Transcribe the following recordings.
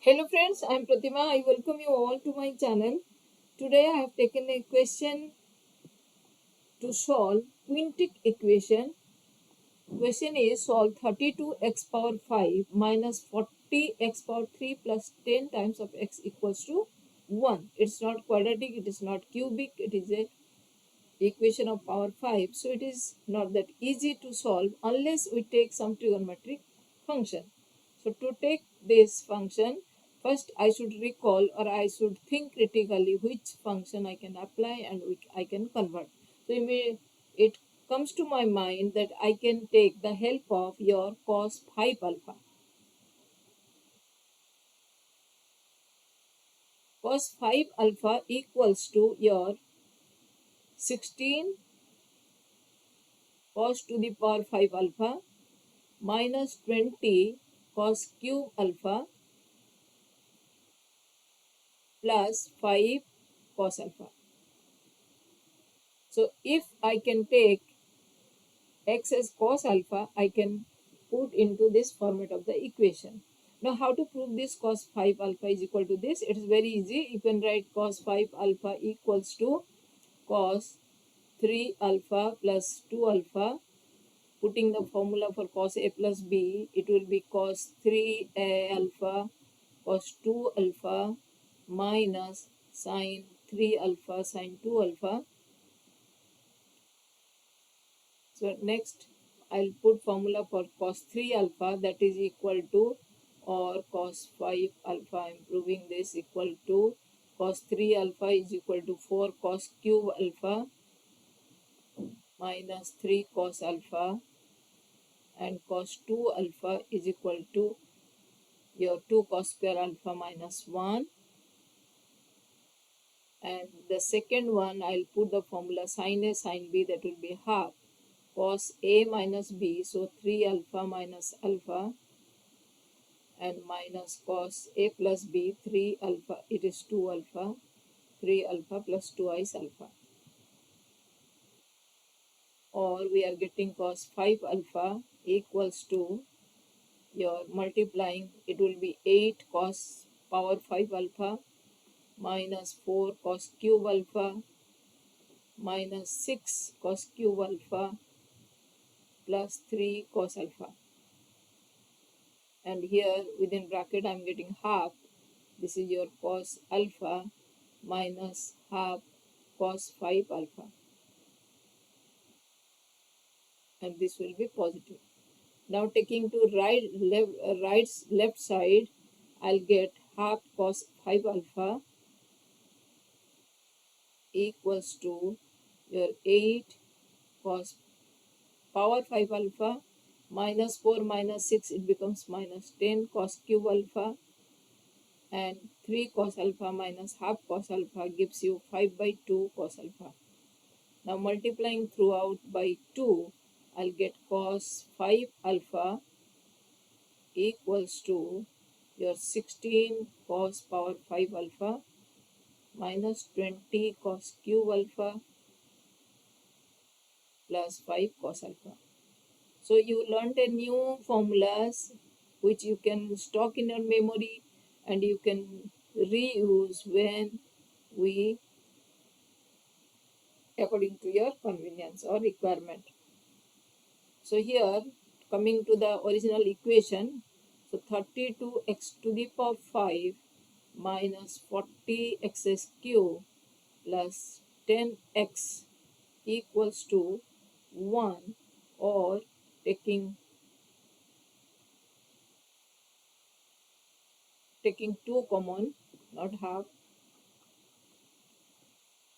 Hello friends, I am Pratima. I welcome you all to my channel. Today I have taken a question to solve quintic equation. Question is solve 32x power 5 minus 40x power 3 plus 10 times of x equals to 1. It's not quadratic, it is not cubic, it is a equation of power 5. So it is not that easy to solve unless we take some trigonometric function. So to take this function, first I should recall or I should think critically which function I can apply and which I can convert. So it comes to my mind that I can take the help of your cos 5 alpha. Cos 5 alpha equals to your 16 cos to the power 5 alpha minus 20 cos cube alpha plus 5 cos alpha. So if I can take x as cos alpha, I can put into this format of the equation. Now how to prove this cos 5 alpha is equal to this? It is very easy. You can write cos 5 alpha equals to cos 3 alpha plus 2 alpha. Putting the formula for cos a plus b, it will be cos 3a alpha cos 2 alpha minus sine 3 alpha sine 2 alpha. So next I'll put formula for cos 3 alpha, that is equal to, or cos 5 alpha, I'm proving this, equal to cos 3 alpha is equal to 4 cos cube alpha minus 3 cos alpha, and cos 2 alpha is equal to your 2 cos square alpha minus 1. And the second one, I'll put the formula sin A sin B, that will be half cos A minus B, so 3 alpha minus alpha, and minus cos A plus B, 3 alpha, it is 2 alpha, 3 alpha plus 2 is alpha. Or we are getting cos 5 alpha equals to, your multiplying, it will be 8 cos power 5 alpha minus 4 cos cube alpha minus 6 cos cube alpha plus 3 cos alpha. And here within bracket I am getting half. This is your cos alpha minus half cos 5 alpha. And this will be positive. Now taking to left side, I'll get half cos 5 alpha equals to your 8 cos power 5 alpha minus 4 minus 6, it becomes minus 10 cos cube alpha, and 3 cos alpha minus half cos alpha gives you 5 by 2 cos alpha. Now multiplying throughout by 2, I'll get cos 5 alpha equals to your 16 cos power 5 alpha minus 20 cos cube alpha plus 5 cos alpha. So you learned a new formulas which you can stock in your memory and you can reuse when we according to your convenience or requirement. So here coming to the original equation, so 32x to the power 5 minus 40x cube plus 10x equals to 1, or taking 2 common, not half,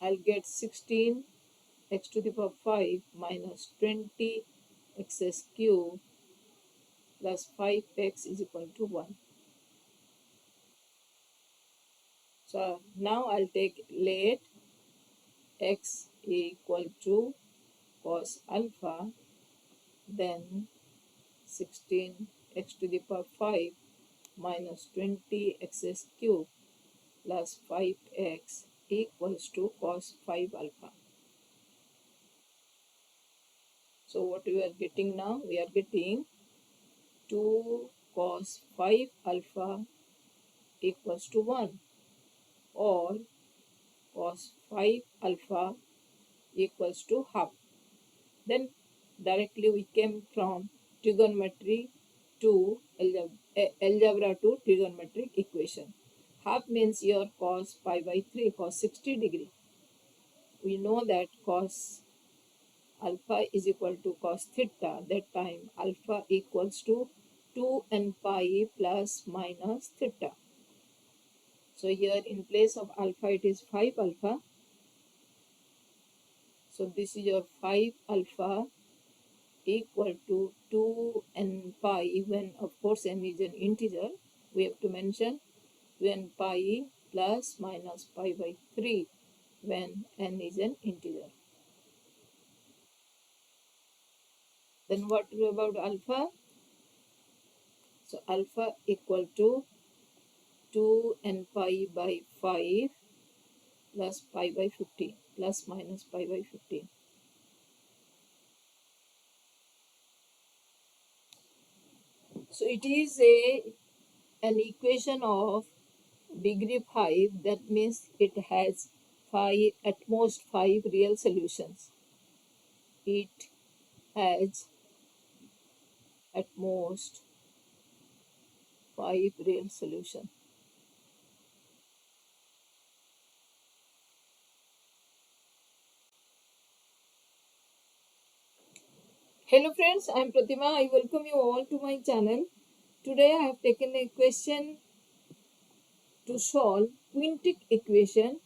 I'll get 16 x to the power 5 minus 20 x cube plus 5x is equal to 1. So now I'll take let x equal to cos alpha, then 16 x to the power 5 minus 20 x cube plus 5x equals to cos 5 alpha. So what we are getting now? We are getting 2 cos 5 alpha equals to 1, or cos 5 alpha equals to half. Then directly we came from trigonometry to algebra to trigonometric equation. Half means your cos pi by 3, cos 60 degree. We know that cos alpha is equal to cos theta. That time alpha equals to 2n pi plus minus theta. So here in place of alpha it is 5 alpha. So this is your 5 alpha equal to 2n pi when of course n is an integer. We have to mention 2n pi plus minus pi by 3 when n is an integer. Then what about alpha? So alpha equal to 2n pi by 5 plus pi by 15 plus minus pi by 15. So it is an equation of degree 5. That means it has at most 5 real solutions. It has at most 5 real solutions. Hello friends, I am Pratima. I welcome you all to my channel. Today I have taken a question to solve quintic equation.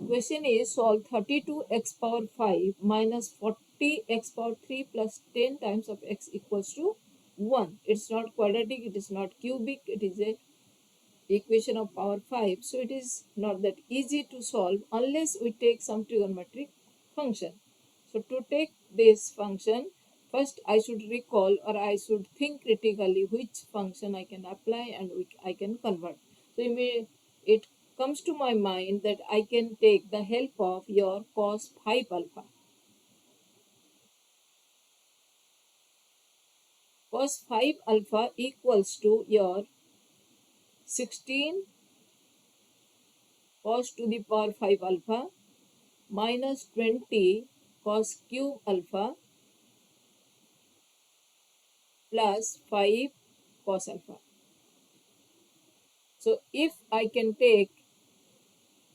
Question is solve 32x power 5 minus 40x power 3 plus 10 times of x equals to 1. It's not quadratic, it is not cubic, it is a equation of power 5. So it is not that easy to solve unless we take some trigonometric function. So to take this function, first I should recall or I should think critically which function I can apply and which I can convert. So it comes to my mind that I can take the help of your cos 5 alpha. Cos 5 alpha equals to your 16 cos to the power 5 alpha minus 20 cos cube alpha plus 5 cos alpha. So if I can take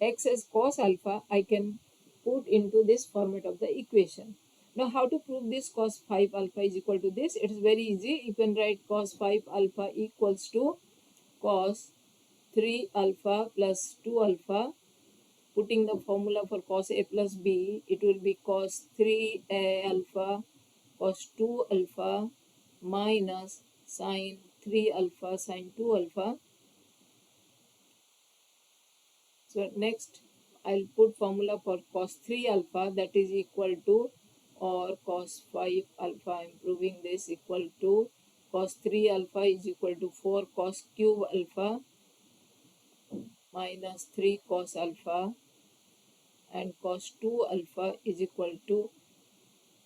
x as cos alpha, I can put into this format of the equation. Now how to prove this cos 5 alpha is equal to this? It is very easy. You can write cos 5 alpha equals to cos 3 alpha plus 2 alpha. Putting the formula for cos a plus b, it will be cos 3a alpha cos 2 alpha minus sin 3 alpha sin 2 alpha. So next I'll put formula for cos 3 alpha, that is equal to, or cos 5 alpha, I'm proving this, equal to cos 3 alpha is equal to 4 cos cube alpha minus 3 cos alpha, and cos 2 alpha is equal to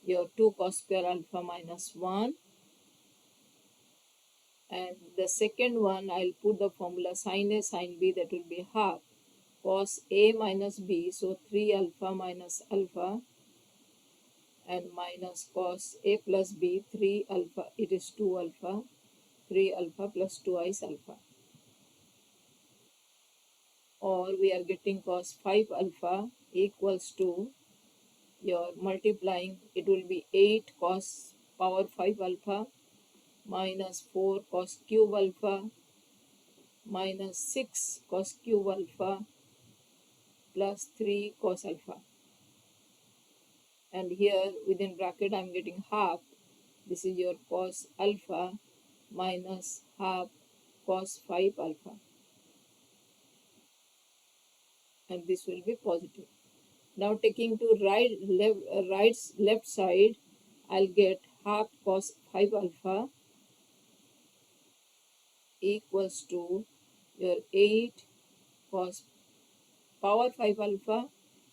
your 2 cos square alpha minus 1. And the second one, I'll put the formula sin A sin B, that will be half cos A minus B, so 3 alpha minus alpha, and minus cos A plus B, 3 alpha, it is 2 alpha, 3 alpha plus 2 alpha. Or we are getting cos 5 alpha equals to your multiplying, it will be 8 cos power 5 alpha minus 4 cos cube alpha minus 6 cos cube alpha plus 3 cos alpha. And here within bracket I am getting half. This is your cos alpha minus half cos 5 alpha. And this will be positive. Now taking to left side, I'll get half cos 5 alpha equals to your 8 cos power 5 alpha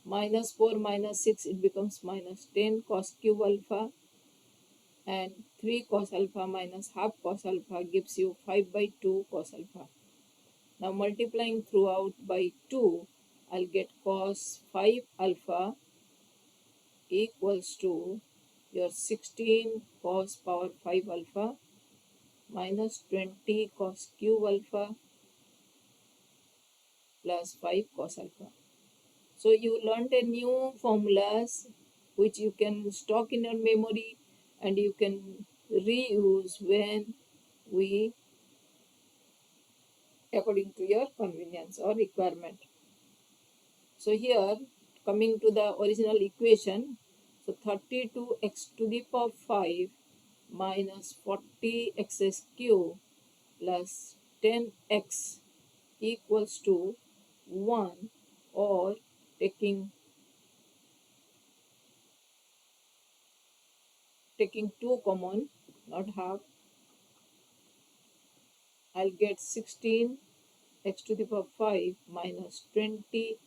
minus 4 minus 6, it becomes minus 10 cos cube alpha, and 3 cos alpha minus half cos alpha gives you 5 by 2 cos alpha. Now multiplying throughout by 2, I'll get cos 5 alpha equals to your 16 cos power 5 alpha minus 20 cos cube alpha plus 5 cos alpha. So you learned a new formulas which you can stock in your memory and you can reuse when we according to your convenience or requirement. So here coming to the original equation, so 32x to the power 5 minus 40x cube plus 10x equals to 1, or taking 2 common, not half, I'll get 16 x to the power 5 minus 20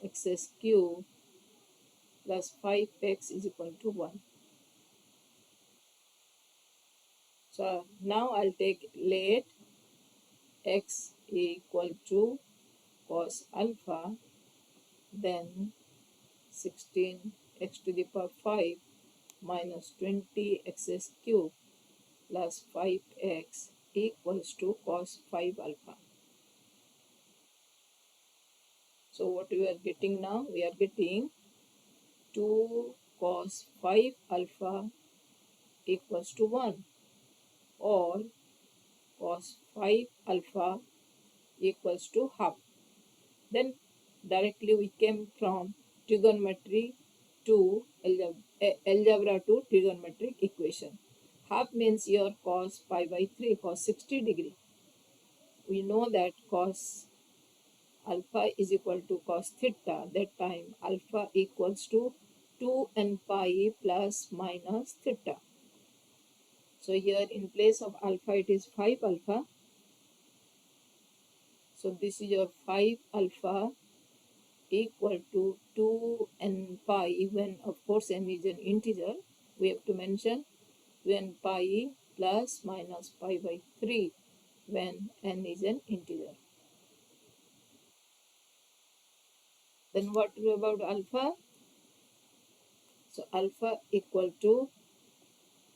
x cube plus 5x is equal to 1. So now I'll take let x equal to cos alpha, then 16 x to the power 5 minus 20 x cube plus 5x equals to cos 5 alpha. So what we are getting now? We are getting 2 cos 5 alpha equals to 1, or cos 5 alpha equals to half. Then directly we came from trigonometry to algebra to trigonometric equation. Half means your cos pi by 3, cos 60 degree. We know that cos alpha is equal to cos theta. That time alpha equals to 2 and pi plus minus theta. So here in place of alpha it is 5 alpha. So this is your 5 alpha equal to 2 n pi, when of course n is an integer. We have to mention 2 n pi plus minus pi by 3 when n is an integer. Then what about alpha? So alpha equal to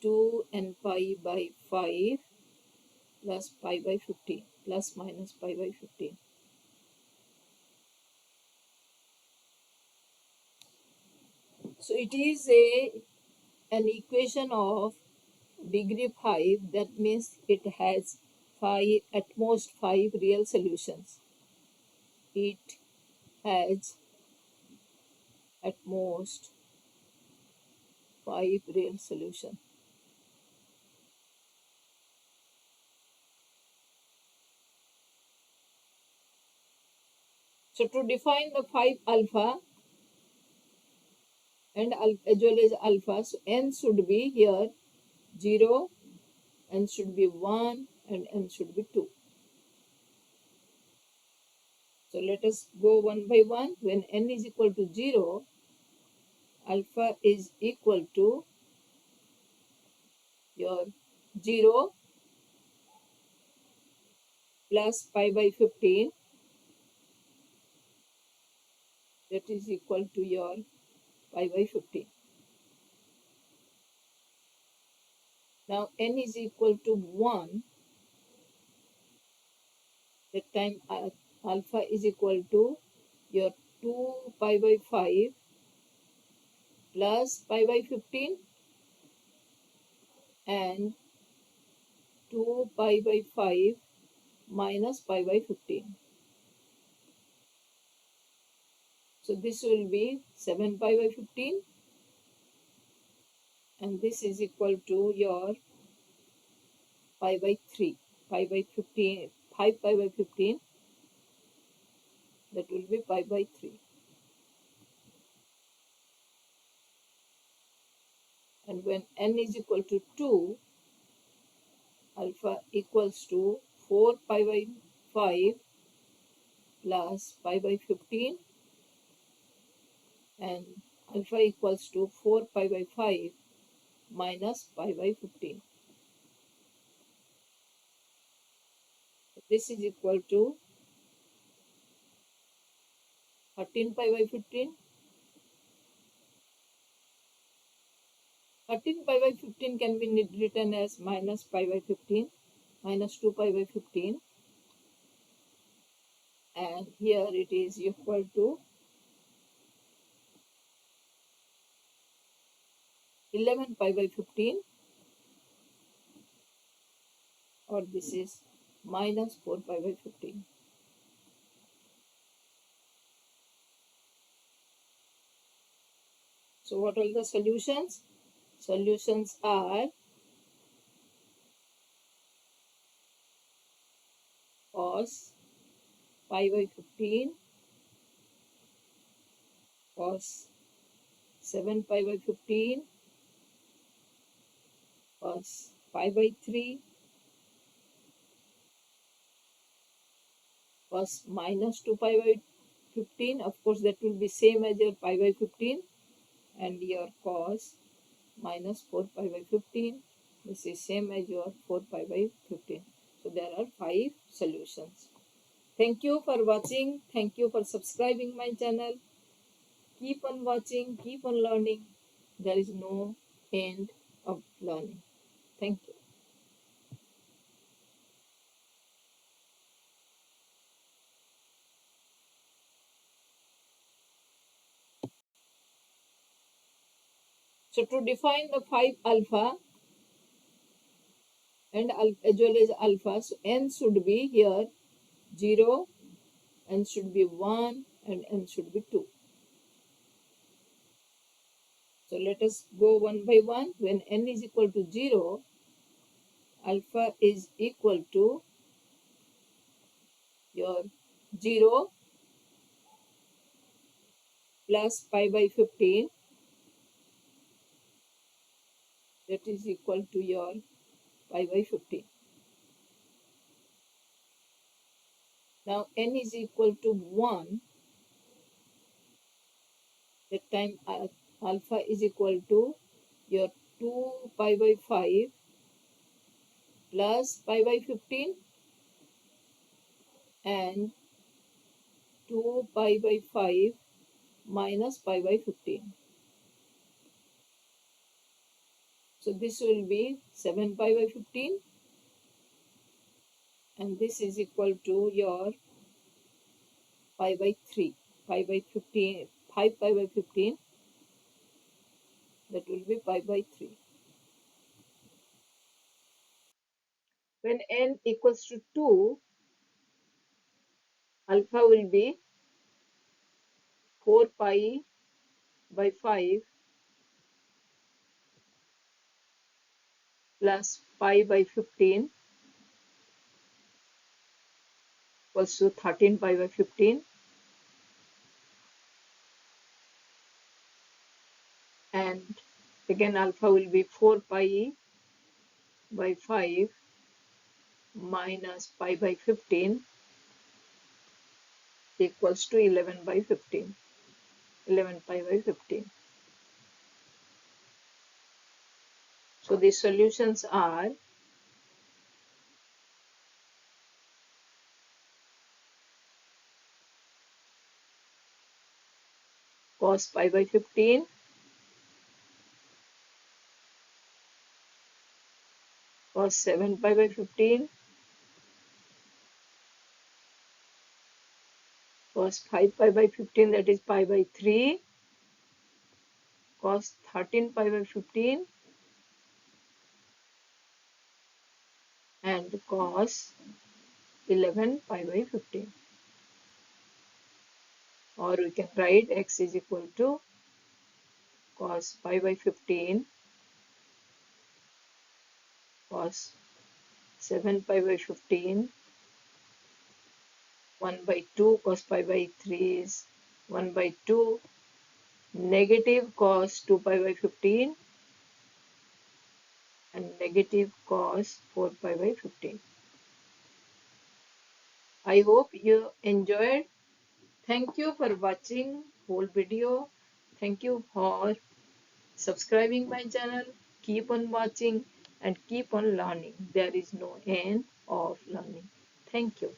2 n pi by 5 plus pi by 15 plus minus pi by 15. So it is an equation of degree 5. That means it has 5, at most 5 real solutions. It has at most 5 real solutions. So to define the 5 alpha and as well as alpha, so n should be here 0, n should be 1, and n should be 2. So let us go one by one. When n is equal to 0, alpha is equal to your 0 plus pi by 15, that is equal to your pi by 15. Now n is equal to 1, that time alpha is equal to your 2 pi by 5 plus pi by 15 and 2 pi by 5 minus pi by 15. So this will be 7 pi by 15, and this is equal to your pi by 3, pi by 15, 5 pi by 15, that will be pi by 3. And when n is equal to 2, alpha equals to 4 pi by 5 plus pi by 15, and alpha equals to 4 pi by 5 minus pi by 15. This is equal to 13 pi by 15. 13 pi by 15 can be written as minus pi by 15, minus 2 pi by 15. And here it is equal to 11 pi by 15, or this is minus 4 pi by 15. So what are the solutions? Solutions are cos pi by 15, cos 7 pi by 15, cos pi by 3, cos minus 2 pi by 15. Of course, that will be same as your pi by 15, and your cos minus 4 pi by 15. This is same as your 4 pi by 15. So there are 5 solutions. Thank you for watching. Thank you for subscribing my channel. Keep on watching, keep on learning. There is no end of learning. Thank you. So to define the 5 alpha and as well as alpha, so n should be here 0, n should be 1, and n should be 2. So let us go one by one. When n is equal to 0, alpha is equal to your 0 plus pi by 15, that is equal to your pi by 15. Now n is equal to 1, that time alpha is equal to your 2 pi by 5 plus pi by 15 and 2 pi by 5 minus pi by 15. So this will be 7 pi by 15, and this is equal to your pi by 3, pi by 15, 5 pi by 15, that will be pi by 3. When n equals to 2, alpha will be 4 pi by 5 plus pi by 15 equals to 13 pi by 15, and again alpha will be 4 pi by 5 minus pi by 15 equals to 11 by 15, 11 pi by 15. So the solutions are cos pi by 15, cos 7 pi by 15, cos 5 pi by 15, that is pi by 3, cos 13 pi by 15, and cos 11 pi by 15. Or we can write x is equal to cos pi by 15, cos 7 pi by 15, 1 by 2, cos pi by 3 is 1 by 2, negative cos 2 pi by 15, and negative cos 4 pi by 15. I hope you enjoyed. Thank you for watching whole video. Thank you for subscribing my channel. Keep on watching and keep on learning. There is no end of learning. Thank you.